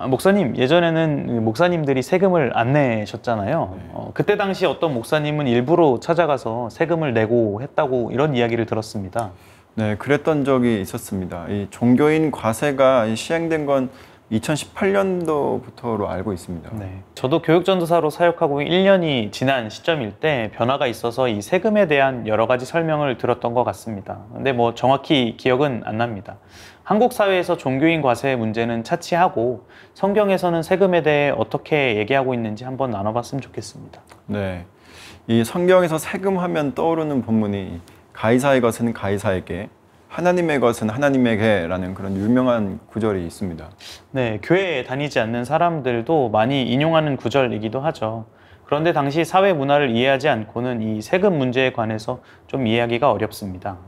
목사님, 예전에는 목사님들이 세금을 안 내셨잖아요. 네. 그때 당시 어떤 목사님은 일부러 찾아가서 세금을 내고 했다고 이런 이야기를 들었습니다. 네, 그랬던 적이 있었습니다. 이 종교인 과세가 시행된 건 2018년도부터로 알고 있습니다. 네. 저도 교육전도사로 사역하고 1년이 지난 시점일 때 변화가 있어서 이 세금에 대한 여러 가지 설명을 들었던 것 같습니다. 근데 뭐 정확히 기억은 안 납니다. 한국 사회에서 종교인 과세의 문제는 차치하고 성경에서는 세금에 대해 어떻게 얘기하고 있는지 한번 나눠봤으면 좋겠습니다. 네, 이 성경에서 세금하면 떠오르는 본문이 가이사의 것은 가이사에게, 하나님의 것은 하나님에게라는 그런 유명한 구절이 있습니다. 네, 교회에 다니지 않는 사람들도 많이 인용하는 구절이기도 하죠. 그런데 당시 사회 문화를 이해하지 않고는 이 세금 문제에 관해서 좀 이해하기가 어렵습니다.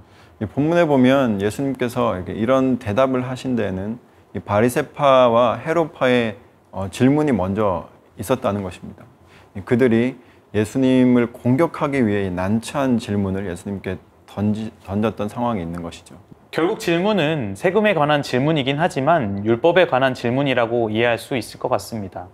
이 본문에 보면 예수님께서 이런 대답을 하신 데에는 이 바리새파와 헤롯파의 질문이 먼저 있었다는 것입니다. 그들이 예수님을 공격하기 위해 난처한 질문을 예수님께 던졌던 상황이 있는 것이죠. 결국 질문은 세금에 관한 질문이긴 하지만 율법에 관한 질문이라고 이해할 수 있을 것 같습니다.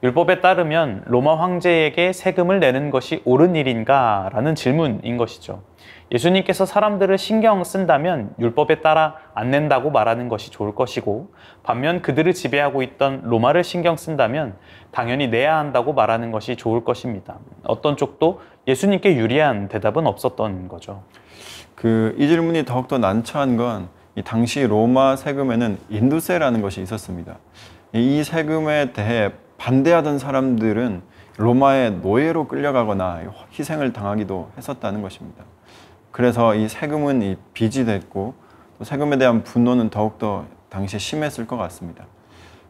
율법에 따르면 로마 황제에게 세금을 내는 것이 옳은 일인가? 라는 질문인 것이죠. 예수님께서 사람들을 신경 쓴다면 율법에 따라 안 낸다고 말하는 것이 좋을 것이고, 반면 그들을 지배하고 있던 로마를 신경 쓴다면 당연히 내야 한다고 말하는 것이 좋을 것입니다. 어떤 쪽도 예수님께 유리한 대답은 없었던 거죠. 이 질문이 더욱더 난처한 건 이 당시 로마 세금에는 인두세라는 것이 있었습니다. 이 세금에 대해 반대하던 사람들은 로마의 노예로 끌려가거나 희생을 당하기도 했었다는 것입니다. 그래서 이 세금은 이 빚이 됐고, 또 세금에 대한 분노는 더욱더 당시에 심했을 것 같습니다.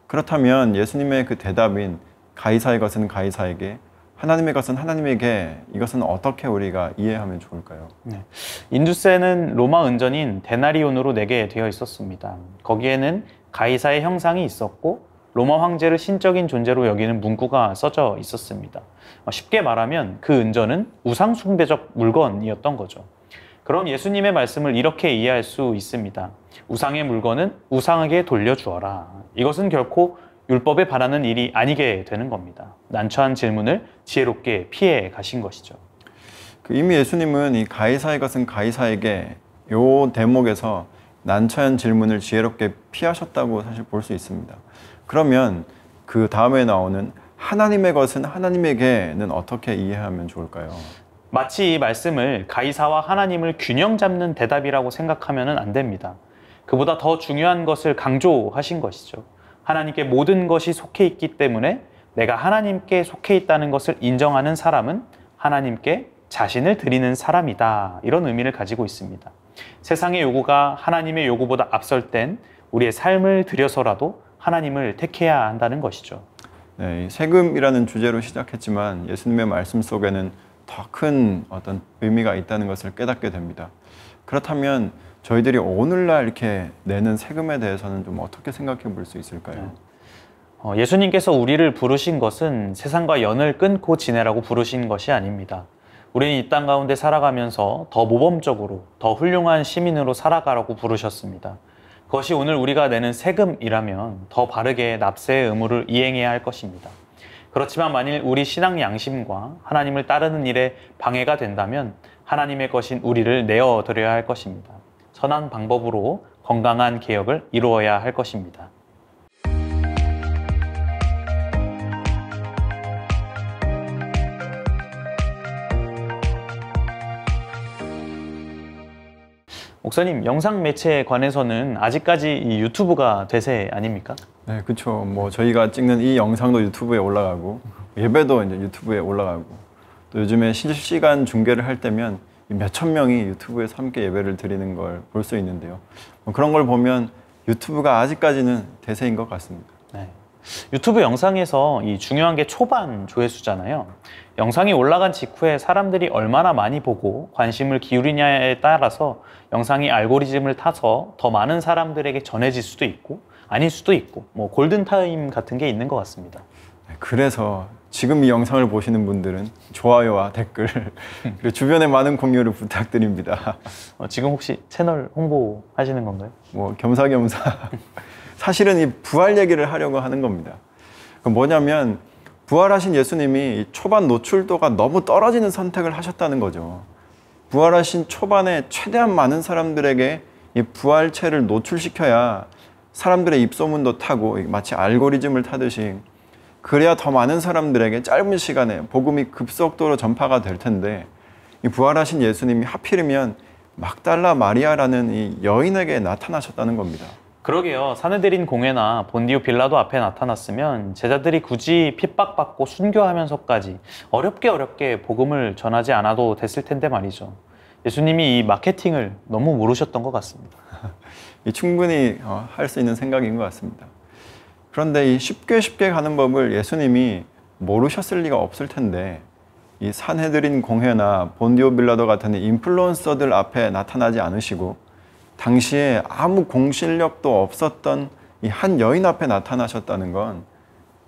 그렇다면 예수님의 그 대답인 가이사의 것은 가이사에게, 하나님의 것은 하나님에게, 이것은 어떻게 우리가 이해하면 좋을까요? 네. 인두세는 로마 은전인 데나리온으로 내게 되어 있었습니다. 거기에는 가이사의 형상이 있었고 로마 황제를 신적인 존재로 여기는 문구가 써져 있었습니다. 쉽게 말하면 그 은전은 우상 숭배적 물건이었던 거죠. 그럼 예수님의 말씀을 이렇게 이해할 수 있습니다. 우상의 물건은 우상에게 돌려주어라. 이것은 결코 율법에 반하는 일이 아니게 되는 겁니다. 난처한 질문을 지혜롭게 피해 가신 것이죠. 이미 예수님은 이 가이사의 것은 가이사에게, 요 대목에서 난처한 질문을 지혜롭게 피하셨다고 사실 볼 수 있습니다. 그러면 그 다음에 나오는 하나님의 것은 하나님에게는 어떻게 이해하면 좋을까요? 마치 이 말씀을 가이사와 하나님을 균형 잡는 대답이라고 생각하면 안 됩니다. 그보다 더 중요한 것을 강조하신 것이죠. 하나님께 모든 것이 속해 있기 때문에 내가 하나님께 속해 있다는 것을 인정하는 사람은 하나님께 자신을 드리는 사람이다. 이런 의미를 가지고 있습니다. 세상의 요구가 하나님의 요구보다 앞설 땐 우리의 삶을 들여서라도 하나님을 택해야 한다는 것이죠. 네, 세금이라는 주제로 시작했지만 예수님의 말씀 속에는 더 큰 어떤 의미가 있다는 것을 깨닫게 됩니다. 그렇다면 저희들이 오늘날 이렇게 내는 세금에 대해서는 좀 어떻게 생각해 볼 수 있을까요? 예수님께서 우리를 부르신 것은 세상과 연을 끊고 지내라고 부르신 것이 아닙니다. 우리는 이 땅 가운데 살아가면서 더 모범적으로, 더 훌륭한 시민으로 살아가라고 부르셨습니다. 그것이 오늘 우리가 내는 세금이라면 더 바르게 납세의 의무를 이행해야 할 것입니다. 그렇지만 만일 우리 신앙 양심과 하나님을 따르는 일에 방해가 된다면 하나님의 것인 우리를 내어드려야 할 것입니다. 선한 방법으로 건강한 개혁을 이루어야 할 것입니다. 목사님, 영상 매체에 관해서는 아직까지 이 유튜브가 대세 아닙니까? 네, 그렇죠. 뭐 저희가 찍는 이 영상도 유튜브에 올라가고 예배도 이제 유튜브에 올라가고, 또 요즘에 실시간 중계를 할 때면 몇천 명이 유튜브에서 함께 예배를 드리는 걸 볼 수 있는데요. 그런 걸 보면 유튜브가 아직까지는 대세인 것 같습니다. 네. 유튜브 영상에서 이 중요한 게 초반 조회수잖아요. 영상이 올라간 직후에 사람들이 얼마나 많이 보고 관심을 기울이냐에 따라서 영상이 알고리즘을 타서 더 많은 사람들에게 전해질 수도 있고 아닐 수도 있고, 뭐 골든타임 같은 게 있는 것 같습니다. 그래서 지금 이 영상을 보시는 분들은 좋아요와 댓글 그리고 주변에 많은 공유를 부탁드립니다. 지금 혹시 채널 홍보하시는 건가요? 뭐 겸사겸사 사실은 이 부활 얘기를 하려고 하는 겁니다. 그 뭐냐면 부활하신 예수님이 초반 노출도가 너무 떨어지는 선택을 하셨다는 거죠. 부활하신 초반에 최대한 많은 사람들에게 이 부활체를 노출시켜야 사람들의 입소문도 타고 마치 알고리즘을 타듯이 그래야 더 많은 사람들에게 짧은 시간에 복음이 급속도로 전파가 될 텐데 이 부활하신 예수님이 하필이면 막달라 마리아라는 이 여인에게 나타나셨다는 겁니다. 그러게요. 사내들인 공회나 본디오 빌라도 앞에 나타났으면 제자들이 굳이 핍박받고 순교하면서까지 어렵게 복음을 전하지 않아도 됐을 텐데 말이죠. 예수님이 이 마케팅을 너무 모르셨던 것 같습니다. 충분히 할 수 있는 생각인 것 같습니다. 그런데 이 쉽게 가는 법을 예수님이 모르셨을 리가 없을 텐데 이 산헤드린 공회나 본디오 빌라도 같은 인플루언서들 앞에 나타나지 않으시고 당시에 아무 공신력도 없었던 이 한 여인 앞에 나타나셨다는 건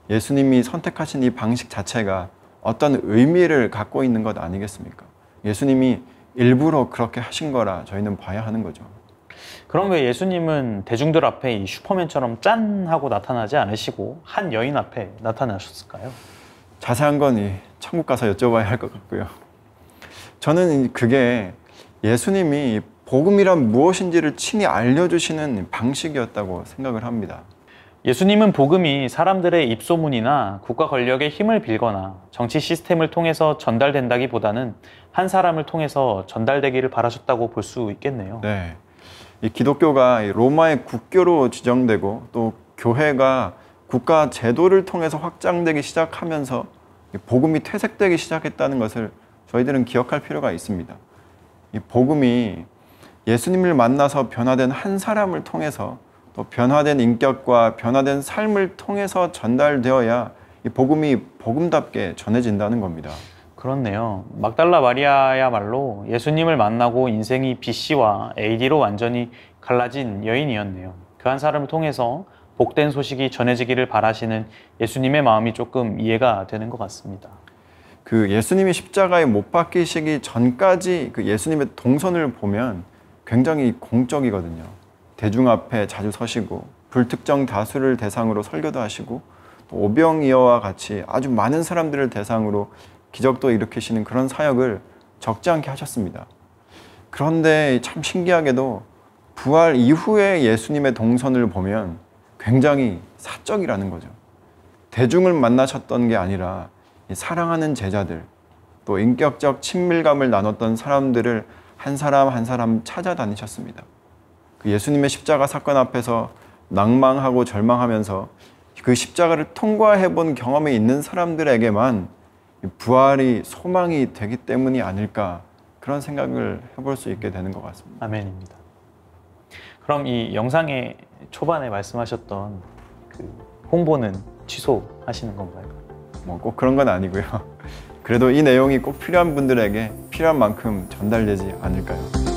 예수님이 선택하신 이 방식 자체가 어떤 의미를 갖고 있는 것 아니겠습니까? 예수님이 일부러 그렇게 하신 거라 저희는 봐야 하는 거죠. 그럼 왜 예수님은 대중들 앞에 이 슈퍼맨처럼 짠 하고 나타나지 않으시고 한 여인 앞에 나타나셨을까요? 자세한 건 천국 가서 여쭤봐야 할 것 같고요. 저는 그게 예수님이 복음이란 무엇인지를 친히 알려주시는 방식이었다고 생각을 합니다. 예수님은 복음이 사람들의 입소문이나 국가 권력의 힘을 빌거나 정치 시스템을 통해서 전달된다기보다는 한 사람을 통해서 전달되기를 바라셨다고 볼 수 있겠네요. 네, 이 기독교가 로마의 국교로 지정되고 또 교회가 국가 제도를 통해서 확장되기 시작하면서 복음이 퇴색되기 시작했다는 것을 저희들은 기억할 필요가 있습니다. 이 복음이 예수님을 만나서 변화된 한 사람을 통해서 또 변화된 인격과 변화된 삶을 통해서 전달되어야 이 복음이 복음답게 전해진다는 겁니다. 그렇네요. 막달라 마리아야말로 예수님을 만나고 인생이 BC와 AD로 완전히 갈라진 여인이었네요. 그 한 사람을 통해서 복된 소식이 전해지기를 바라시는 예수님의 마음이 조금 이해가 되는 것 같습니다. 그 예수님이 십자가에 못 박히시기 전까지 그 예수님의 동선을 보면 굉장히 공적이거든요. 대중 앞에 자주 서시고 불특정 다수를 대상으로 설교도 하시고 또 오병이어와 같이 아주 많은 사람들을 대상으로 기적도 일으키시는 그런 사역을 적지 않게 하셨습니다. 그런데 참 신기하게도 부활 이후에 예수님의 동선을 보면 굉장히 사적이라는 거죠. 대중을 만나셨던 게 아니라 사랑하는 제자들, 또 인격적 친밀감을 나눴던 사람들을 한 사람 한 사람 찾아다니셨습니다. 그 예수님의 십자가 사건 앞에서 낭망하고 절망하면서 그 십자가를 통과해 본 경험이 있는 사람들에게만 부활이 소망이 되기 때문이 아닐까, 그런 생각을 해볼 수 있게 되는 것 같습니다. 아멘입니다. 그럼 이 영상의 초반에 말씀하셨던 그 홍보는 취소하시는 건가요? 뭐 꼭 그런 건 아니고요. 그래도 이 내용이 꼭 필요한 분들에게 필요한 만큼 전달되지 않을까요?